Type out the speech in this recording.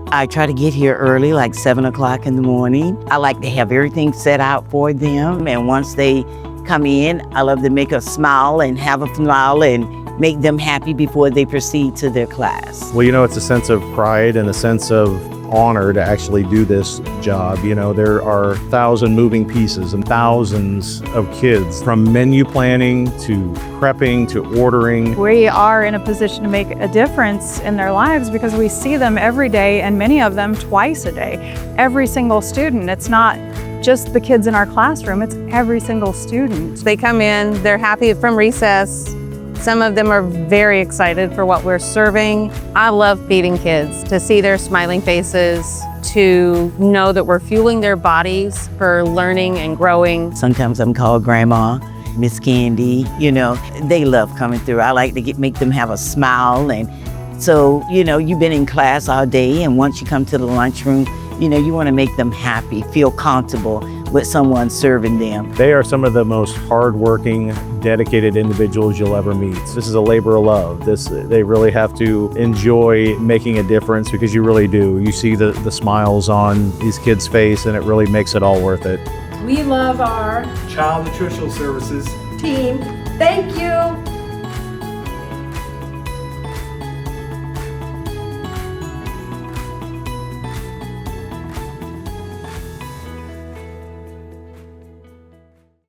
I try to get here early, like 7 o'clock in the morning. I like to have everything set out for them. And once they come in, I love to make a smile and have a smile and make them happy before they proceed to their class. Well, it's a sense of pride and a sense of honor to actually do this job. There are 1,000 moving pieces and thousands of kids, from menu planning to prepping to ordering. We are in a position to make a difference in their lives because we see them every day, and many of them twice a day. Every single student. It's not just the kids in our classroom, it's every single student. They come in, they're happy from recess. Some of them are very excited for what we're serving. I love feeding kids, to see their smiling faces, to know that we're fueling their bodies for learning and growing. Sometimes I'm called Grandma, Miss Candy. They love coming through. I like to make them have a smile. And so, you've been in class all day, and once you come to the lunchroom, you want to make them happy, feel comfortable with someone serving them. They are some of the most hardworking, dedicated individuals you'll ever meet. This is a labor of love. They really have to enjoy making a difference, because you really do. You see the smiles on these kids' face, and it really makes it all worth it. We love our Child Nutritional Services team. Thank you.